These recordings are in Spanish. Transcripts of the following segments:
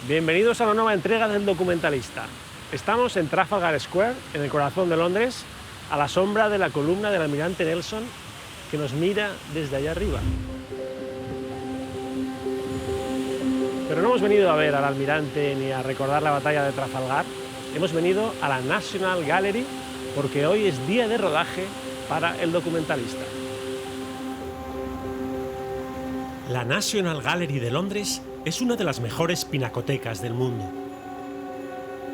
Bienvenidos a una nueva entrega del Documentalista. Estamos en Trafalgar Square, en el corazón de Londres, a la sombra de la columna del almirante Nelson, que nos mira desde allá arriba. Pero no hemos venido a ver al almirante ni a recordar la batalla de Trafalgar. Hemos venido a la National Gallery porque hoy es día de rodaje para el Documentalista. La National Gallery de Londres es una de las mejores pinacotecas del mundo.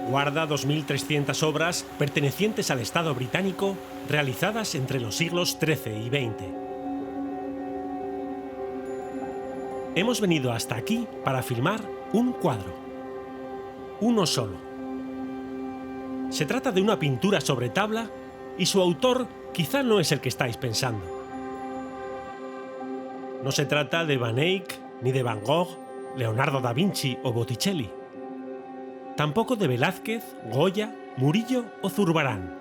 Guarda 2.300 obras pertenecientes al Estado británico realizadas entre los siglos XIII y XX. Hemos venido hasta aquí para filmar un cuadro. Uno solo. Se trata de una pintura sobre tabla y su autor quizá no es el que estáis pensando. No se trata de Van Eyck, ni de Van Gogh, Leonardo da Vinci o Botticelli. Tampoco de Velázquez, Goya, Murillo o Zurbarán.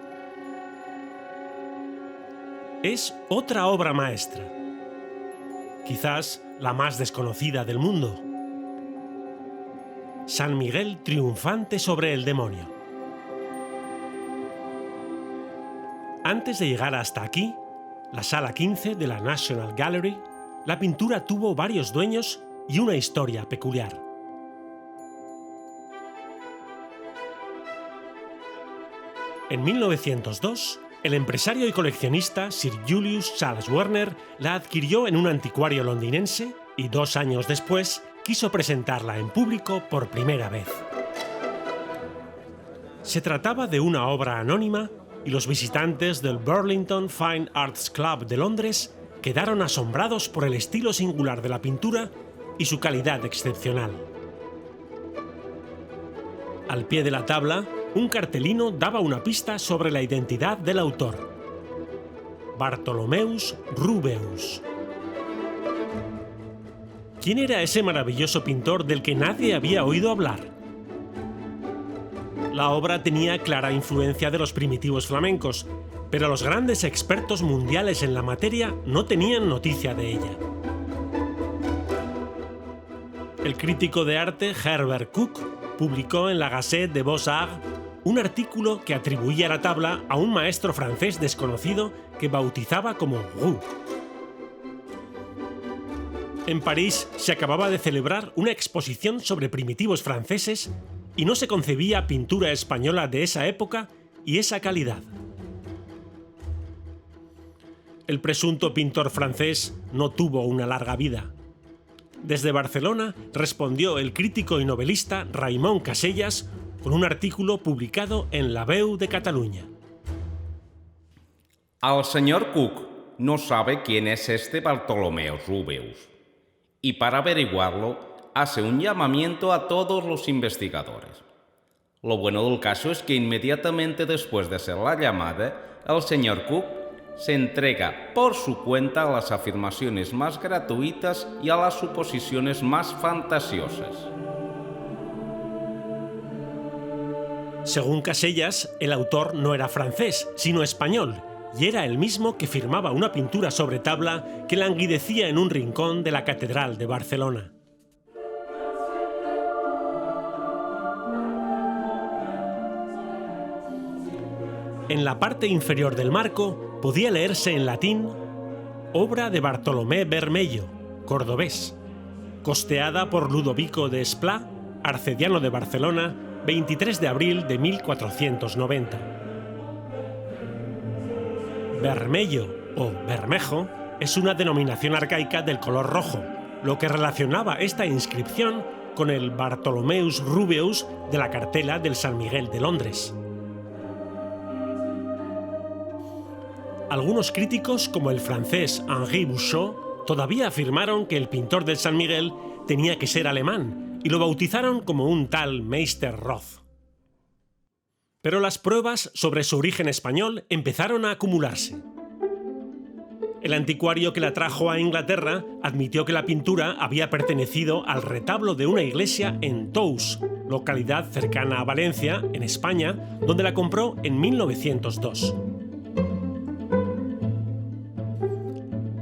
Es otra obra maestra. Quizás la más desconocida del mundo. San Miguel triunfante sobre el demonio. Antes de llegar hasta aquí, la sala 15 de la National Gallery, la pintura tuvo varios dueños y una historia peculiar. En 1902, el empresario y coleccionista Sir Julius Charles Werner la adquirió en un anticuario londinense y 2 años después quiso presentarla en público por primera vez. Se trataba de una obra anónima y los visitantes del Burlington Fine Arts Club de Londres quedaron asombrados por el estilo singular de la pintura y su calidad excepcional. Al pie de la tabla, un cartelino daba una pista sobre la identidad del autor: Bartholomeus Rubeus. ¿Quién era ese maravilloso pintor del que nadie había oído hablar? La obra tenía clara influencia de los primitivos flamencos, pero los grandes expertos mundiales en la materia no tenían noticia de ella. El crítico de arte Herbert Cook publicó en la Gazette des Beaux-Arts un artículo que atribuía la tabla a un maestro francés desconocido que bautizaba como Roux. En París se acababa de celebrar una exposición sobre primitivos franceses y no se concebía pintura española de esa época y esa calidad. El presunto pintor francés no tuvo una larga vida. Desde Barcelona respondió el crítico y novelista Raimon Casellas con un artículo publicado en La Veu de Cataluña. El señor Cook no sabe quién es este Bartholomew Rubeus y para averiguarlo hace un llamamiento a todos los investigadores. Lo bueno del caso es que inmediatamente después de hacer la llamada, el señor Cook se entrega por su cuenta a las afirmaciones más gratuitas y a las suposiciones más fantasiosas. Según Casellas, el autor no era francés, sino español, y era el mismo que firmaba una pintura sobre tabla que languidecía en un rincón de la Catedral de Barcelona. En la parte inferior del marco podía leerse en latín: obra de Bartolomé Bermello, cordobés, costeada por Ludovico de Esplá, arcediano de Barcelona, 23 de abril de 1490. Bermello o bermejo es una denominación arcaica del color rojo, lo que relacionaba esta inscripción con el Bartholomeus Rubeus de la cartela del San Miguel de Londres. Algunos críticos, como el francés Henri Bouchot, todavía afirmaron que el pintor del San Miguel tenía que ser alemán y lo bautizaron como un tal Meister Roth. Pero las pruebas sobre su origen español empezaron a acumularse. El anticuario que la trajo a Inglaterra admitió que la pintura había pertenecido al retablo de una iglesia en Tous, localidad cercana a Valencia, en España, donde la compró en 1902.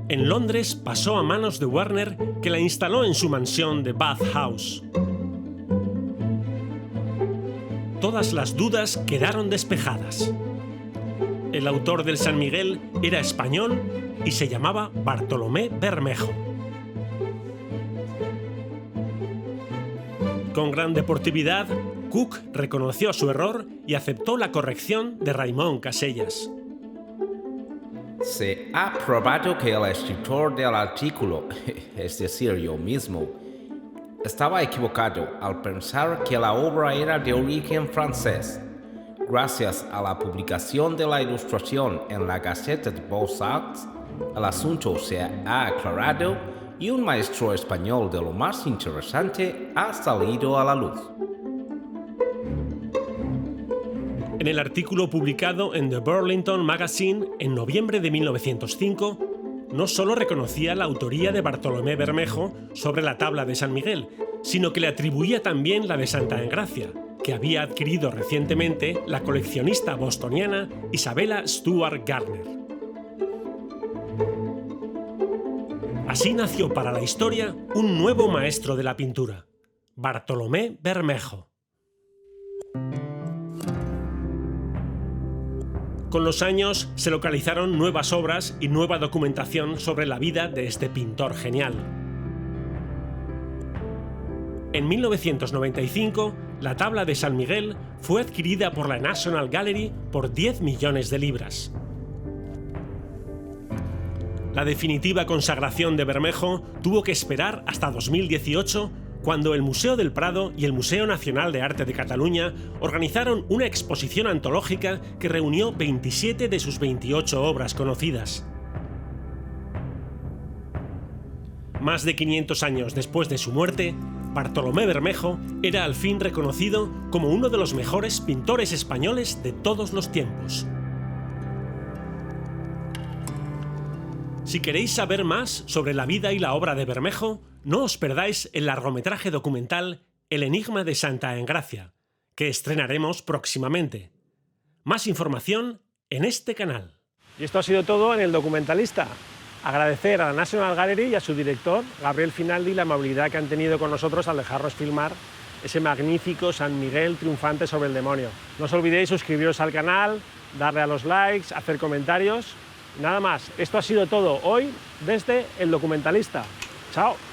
En Londres pasó a manos de Werner, que la instaló en su mansión de Bath House. todas las dudas quedaron despejadas. El autor del San Miguel era español y se llamaba Bartolomé Bermejo. Con gran deportividad, Cook reconoció su error y aceptó la corrección de Raimon Casellas. Se ha probado que el escritor del artículo, es decir, yo mismo, estaba equivocado al pensar que la obra era de origen francés. Gracias a la publicación de la ilustración en la Gaceta de Beaux-Arts, el asunto se ha aclarado y un maestro español de lo más interesante ha salido a la luz. En el artículo publicado en The Burlington Magazine en noviembre de 1905, no solo reconocía la autoría de Bartolomé Bermejo sobre la tabla de San Miguel, sino que le atribuía también la de Santa Engracia, que había adquirido recientemente la coleccionista bostoniana Isabella Stewart Gardner. Así nació para la historia un nuevo maestro de la pintura, Bartolomé Bermejo. Con los años se localizaron nuevas obras y nueva documentación sobre la vida de este pintor genial. En 1995, la tabla de San Miguel fue adquirida por la National Gallery por 10 millones de libras. La definitiva consagración de Bermejo tuvo que esperar hasta 2018, cuando el Museo del Prado y el Museo Nacional de Arte de Cataluña organizaron una exposición antológica que reunió 27 de sus 28 obras conocidas. Más de 500 años después de su muerte, Bartolomé Bermejo era al fin reconocido como uno de los mejores pintores españoles de todos los tiempos. Si queréis saber más sobre la vida y la obra de Bermejo, no os perdáis el largometraje documental El enigma de Santa Engracia, que estrenaremos próximamente. Más información en este canal. Y esto ha sido todo en El Documentalista. Agradecer a la National Gallery y a su director, Gabriel Finaldi, la amabilidad que han tenido con nosotros al dejarnos filmar ese magnífico San Miguel triunfante sobre el demonio. No os olvidéis suscribiros al canal, darle a los likes, hacer comentarios. Nada más, esto ha sido todo hoy desde El Documentalista. ¡Chao!